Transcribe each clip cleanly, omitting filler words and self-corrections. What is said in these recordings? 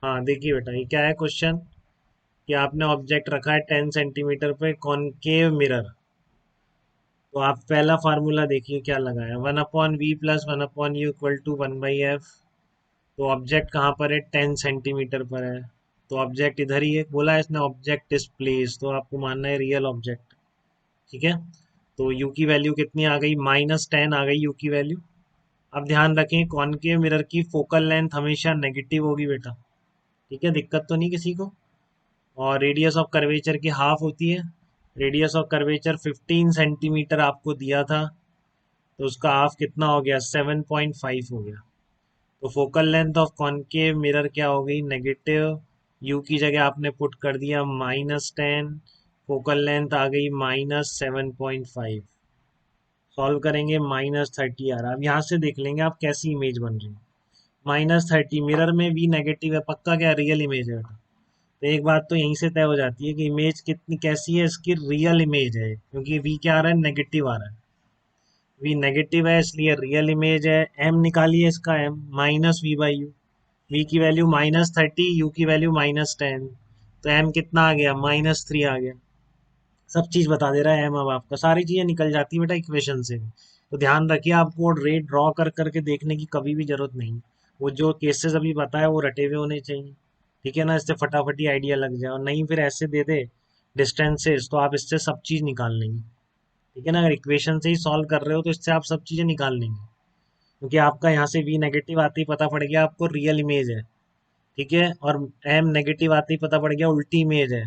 हाँ देखिए बेटा, ये क्या है क्वेश्चन कि आपने ऑब्जेक्ट रखा है 10 सेंटीमीटर पे कॉनकेव मिरर। तो आप पहला फार्मूला देखिए क्या लगाया, 1/v+1/u=1/f। तो ऑब्जेक्ट कहाँ पर है, 10 सेंटीमीटर पर है। तो ऑब्जेक्ट इधर ही है, बोला है इसने ऑब्जेक्ट इज प्लेस, तो आपको मानना है रियल ऑब्जेक्ट। ठीक है। तो यू की वैल्यू कितनी आ गई, -10 आ गई यू की वैल्यू। अब ध्यान रखें कॉनकेव मिरर की फोकल लेंथ हमेशा नेगेटिव होगी बेटा। ठीक है, दिक्कत तो नहीं किसी को। और रेडियस ऑफ कर्वेचर की हाफ होती है। रेडियस ऑफ कर्वेचर 15 सेंटीमीटर आपको दिया था, तो उसका हाफ कितना हो गया, 7.5 हो गया। तो focal length of concave mirror क्या हो गई, नेगेटिव। यू की जगह आपने पुट कर दिया -10। फोकल लेंथ आ गई -7.5। सॉल्व करेंगे -30 आ रहा। अब यहाँ से देख लेंगे आप कैसी इमेज बन रही है। -30 मिरर में वी नेगेटिव है, पक्का क्या रियल इमेज है बेटा। तो एक बात तो यहीं से तय हो जाती है कि इमेज कितनी कैसी है, इसकी रियल इमेज है, क्योंकि वी क्या आ रहा है, नेगेटिव आ रहा है। वी नेगेटिव है इसलिए रियल इमेज है। एम निकालिए इसका, एम -v/u। वी की वैल्यू -30, यू की वैल्यू -10। तो एम कितना आ गया, -3 आ गया। सब चीज बता दे रहा है एम। अब आपका सारी चीजें निकल जाती है बेटा इक्वेशन से। तो ध्यान रखिए, आपको रेट ड्रॉ कर करके देखने की कभी भी जरूरत नहीं। वो जो केसेस अभी बताया वो रटे हुए होने चाहिए। ठीक है ना, इससे फटाफटी आइडिया लग जाए, और नहीं फिर ऐसे दे दे डिस्टेंसेस तो आप इससे सब चीज निकाल लेंगे। ठीक है ना, अगर इक्वेशन से ही सॉल्व कर रहे हो तो इससे आप सब चीजें निकाल लेंगे। क्योंकि आपका यहाँ से वी नेगेटिव आते ही पता पड़ गया आपको रियल इमेज है। ठीक है, और एम नेगेटिव आते ही पता पड़ गया उल्टी इमेज है।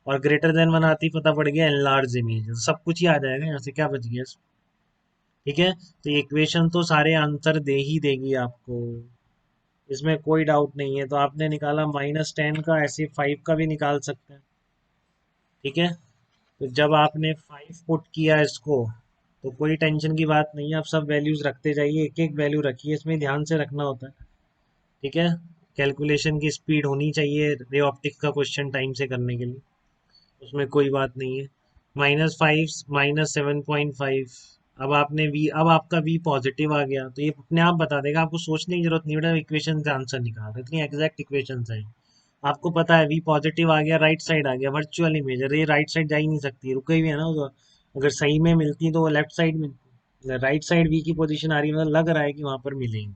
और ग्रेटर देन 1 आते ही पता पड़ गया एनलार्ज इमेज है। सब कुछ ही आ जाएगा यहाँ से, क्या बच गया इसमें। ठीक है, तो ये इक्वेशन तो सारे आंसर दे ही देगी आपको, इसमें कोई डाउट नहीं है। तो आपने निकाला -10 का, ऐसे 5 का भी निकाल सकते हैं। ठीक है, तो जब आपने 5 पुट किया इसको, तो कोई टेंशन की बात नहीं है, आप सब वैल्यूज रखते जाइए, एक एक वैल्यू रखिए, इसमें ध्यान से रखना होता है। ठीक है, कैलकुलेशन की स्पीड होनी चाहिए रे ऑप्टिक का क्वेश्चन टाइम से करने के लिए, उसमें कोई बात नहीं है। -5 -7.5। अब आपने वी, अब आपका वी पॉजिटिव आ गया, तो ये अपने आप बता देगा, आपको सोचने की जरूरत नहीं बेटा, इक्वेशन से आंसर निकाल, इतनी एग्जैक्ट इक्वेशन है। आपको पता है वी पॉजिटिव आ गया, राइट साइड आ गया, वर्चुअल इमेज है, ये राइट साइड जा ही नहीं सकती, रुकी हुई है ना वो। अगर सही में मिलती तो वो लेफ्ट साइड में, राइट साइड वी की पोजीशन आ रही है, मतलब लग रहा है कि वहां पर मिलेंगे।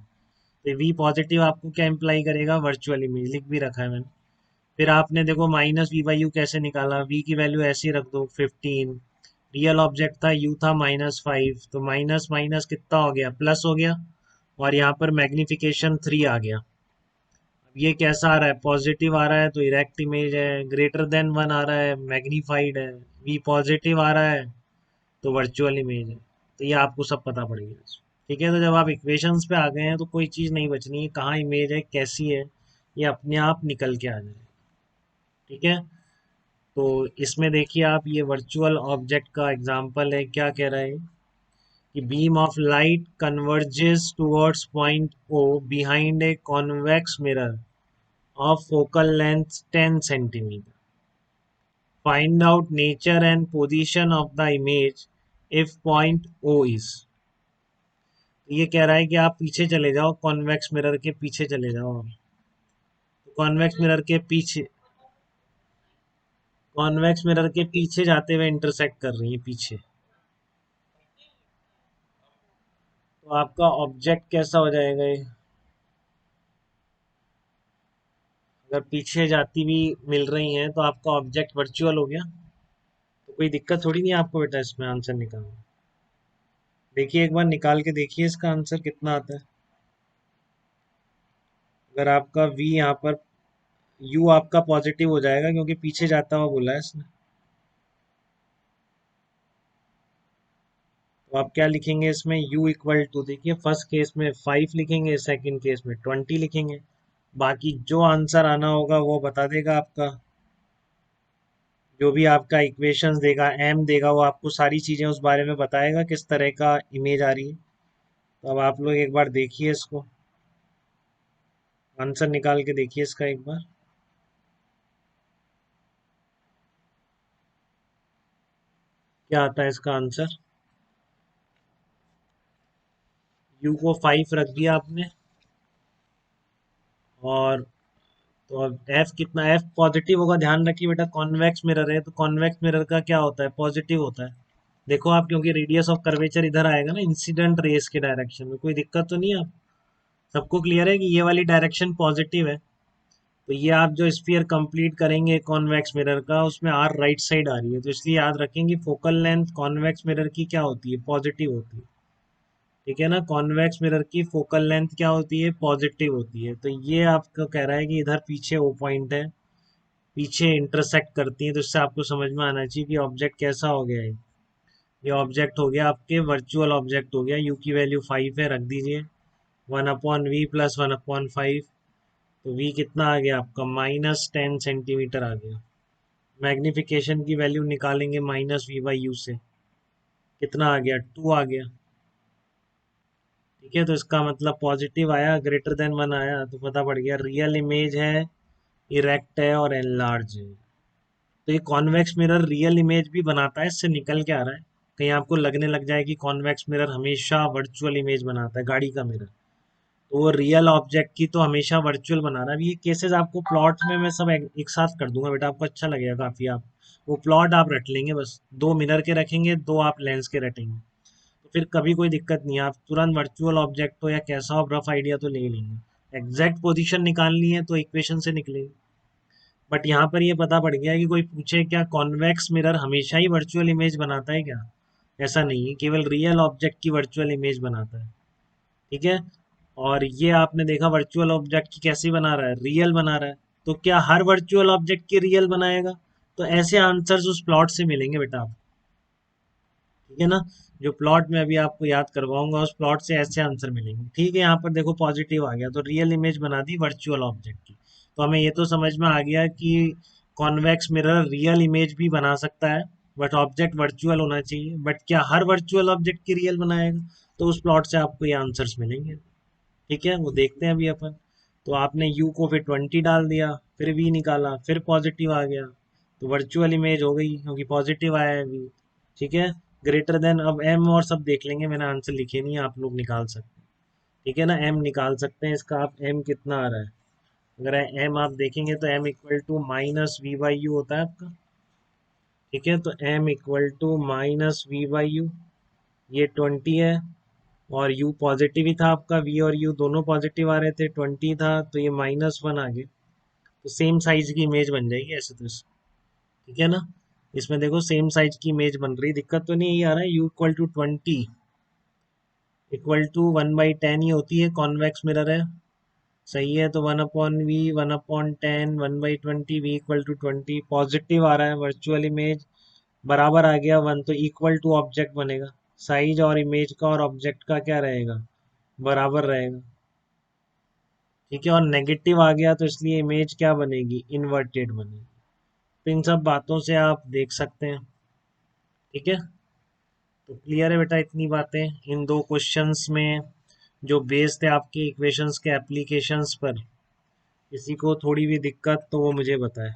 तो वी पॉजिटिव आपको क्या इम्प्लाई करेगा, वर्चुअल इमेज, लिख भी रखा है मैंने। फिर आपने देखो -v/u कैसे निकाला, v की वैल्यू ऐसी रख दो 15। रियल ऑब्जेक्ट था, u था -5, तो माइनस माइनस कितना हो गया, प्लस हो गया। और यहाँ पर मैग्निफिकेशन 3 आ गया। अब ये कैसा आ रहा है, पॉजिटिव आ रहा है तो इरेक्ट इमेज है, ग्रेटर देन 1 आ रहा है मैग्नीफाइड है, v पॉजिटिव आ रहा है तो वर्चुअल इमेज है। तो ये आपको सब पता पड़ेगा। ठीक है, तो जब आप इक्वेशंस पे आ गए हैं तो कोई चीज़ नहीं बचनी है, कहाँ इमेज है कैसी है, ये अपने आप निकल के आ जाए। ठीक है, तो इसमें देखिए आप, ये वर्चुअल ऑब्जेक्ट का एग्जांपल है, क्या कह रहा है कि beam of light converges towards point O behind a convex mirror of focal length 10 centimetre. Find out nature and position of the image if point O is. ये कह रहा है कि आप पीछे चले जाओ, कॉन्वेक्स मिरर के पीछे चले जाओ। कॉन्वेक्स मिरर के पीछे, कॉन्वेक्स मिरर के पीछे जाते हुए इंटरसेक्ट कर रही है पीछे। तो आपका ऑब्जेक्ट कैसा हो जाएगा ये, अगर पीछे जाती भी मिल रही हैं तो आपका ऑब्जेक्ट वर्चुअल हो गया। तो कोई दिक्कत थोड़ी नहीं है आपको बेटा इसमें आंसर निकालना। देखिए एक बार निकाल के देखिए इसका आंसर कितना आता है। अगर आपका वी यहाँ पर, यू आपका पॉजिटिव हो जाएगा क्योंकि पीछे जाता हुआ बोला है इसने। तो आप क्या लिखेंगे इसमें, u=, देखिए फर्स्ट केस में 5 लिखेंगे, सेकंड केस में 20 लिखेंगे। बाकी जो आंसर आना होगा वो बता देगा आपका। जो भी आपका इक्वेशंस देगा, एम देगा, वो आपको सारी चीजें उस बारे में बताएगा किस तरह का इमेज आ रही है। तो अब आप लोग एक बार देखिए इसको, आंसर निकाल के देखिए इसका एक बार। क्या आता है इसका आंसर। यू को 5 रख दिया आपने, और तो अब एफ कितना, एफ पॉजिटिव होगा, ध्यान रखिए बेटा, कॉन्वेक्स मिरर है तो कॉन्वेक्स मिरर का क्या होता है, पॉजिटिव होता है। देखो आप, क्योंकि रेडियस ऑफ कर्वेचर इधर आएगा ना, इंसिडेंट रेस के डायरेक्शन में, कोई दिक्कत तो नहीं है। आप सबको क्लियर है कि ये वाली डायरेक्शन पॉजिटिव है। तो ये आप जो स्फीयर कंप्लीट करेंगे कॉन्वेक्स मिरर का, उसमें आर राइट साइड आ रही है, तो इसलिए याद रखेंगे फोकल लेंथ कॉन्वेक्स मिरर की क्या होती है, पॉजिटिव होती है। ठीक है ना, कॉन्वेक्स मिरर की फोकल लेंथ क्या होती है, पॉजिटिव होती है। तो ये आपको कह रहा है कि इधर पीछे वो पॉइंट है, पीछे इंटरसेक्ट करती है, तो इससे आपको समझ में आना चाहिए कि ऑब्जेक्ट कैसा हो गया है। ये ऑब्जेक्ट हो गया आपके वर्चुअल ऑब्जेक्ट हो गया, यू की वैल्यू 5 है, रख दीजिए 1/v प्लस 1/5। तो v कितना आ गया आपका, -10 सेंटीमीटर आ गया। मैग्निफिकेशन की वैल्यू निकालेंगे -v/u से, कितना आ गया, 2 आ गया। ठीक है, तो इसका मतलब पॉजिटिव आया, ग्रेटर देन 1 आया, तो पता पड़ गया रियल इमेज है, इरेक्ट है और एनलार्ज है। तो ये कॉन्वेक्स मिरर रियल इमेज भी बनाता है, इससे निकल के आ रहा है। कहीं आपको लगने लग जाए कि कॉन्वेक्स मिरर हमेशा वर्चुअल इमेज बनाता है, गाड़ी का मिरर, तो वो रियल ऑब्जेक्ट की तो हमेशा वर्चुअल बना रहा है। अभी ये केसेस आपको प्लॉट में मैं सब एक साथ कर दूंगा बेटा, आपको अच्छा लगेगा काफी। आप वो प्लॉट आप रट लेंगे, बस 2 मिरर के रखेंगे, 2 आप लेंस के रटेंगे, तो फिर कभी कोई दिक्कत नहीं है। आप तुरंत वर्चुअल ऑब्जेक्ट हो या कैसा हो, रफ आइडिया तो ले ही लेंगे। एग्जैक्ट पोजीशन निकालनी है तो इक्वेशन से निकलेगी। बट यहाँ पर ये पता पड़ गया कि कोई पूछे क्या कॉन्वेक्स मिरर हमेशा ही वर्चुअल इमेज बनाता है क्या, ऐसा नहीं है, केवल रियल ऑब्जेक्ट की वर्चुअल इमेज बनाता है। ठीक है, और ये आपने देखा वर्चुअल ऑब्जेक्ट की कैसी बना रहा है, रियल बना रहा है। तो क्या हर वर्चुअल ऑब्जेक्ट की रियल बनाएगा, तो ऐसे आंसर्स उस प्लॉट से मिलेंगे बेटा आप। ठीक है ना, जो प्लॉट में अभी आपको याद करवाऊंगा उस प्लॉट से ऐसे आंसर मिलेंगे। ठीक है, यहाँ पर देखो पॉजिटिव आ गया, तो रियल इमेज बना दी वर्चुअल ऑब्जेक्ट की। तो हमें ये तो समझ में आ गया कि कॉन्वेक्स मिरर रियल इमेज भी बना सकता है, बट ऑब्जेक्ट वर्चुअल होना चाहिए। बट क्या हर वर्चुअल ऑब्जेक्ट की रियल बनाएगा, तो उस प्लॉट से आपको ये आंसर्स मिलेंगे। ठीक है, वो देखते हैं अभी अपन। तो आपने u को फिर 20 डाल दिया, फिर v निकाला, फिर पॉजिटिव आ गया, तो वर्चुअल इमेज हो गई क्योंकि पॉजिटिव आया है v। ठीक है, ग्रेटर देन, अब m और सब देख लेंगे, मैंने आंसर लिखे नहीं, आप लोग निकाल सकते हैं। ठीक है ना, m निकाल सकते हैं इसका आप, m कितना आ रहा है, अगर m आप देखेंगे तो m इक्वल टू -v/u होता है आपका। ठीक है, तो m इक्वल टू -v/u, ये 20 है, और u पॉजिटिव ही था आपका, v और u दोनों पॉजिटिव आ रहे थे, 20 था तो ये -1 आ गया। तो सेम साइज की इमेज बन जाएगी ऐसे तो ठीक है ना, इसमें देखो सेम साइज की इमेज बन रही, दिक्कत तो नहीं, यही आ रहा है, u equal to 20 equal to 1/10 ही होती है, कॉन्वेक्स मिरर है, सही है। तो 1/v 1/10 1/20, v equal to 20, positive आ रहा है, वर्चुअल इमेज बराबर आ गया 1, तो इक्वल टू ऑब्जेक्ट बनेगा, साइज और इमेज का और ऑब्जेक्ट का क्या रहेगा, बराबर रहेगा। ठीक है, और नेगेटिव आ गया तो इसलिए इमेज क्या बनेगी, इन्वर्टेड बनेगी। तो इन सब बातों से आप देख सकते हैं। ठीक है, तो क्लियर है बेटा इतनी बातें इन दो क्वेश्चंस में जो बेस्ड थे आपके इक्वेशंस के एप्लीकेशंस पर। किसी को थोड़ी भी दिक्कत तो वो मुझे बताए।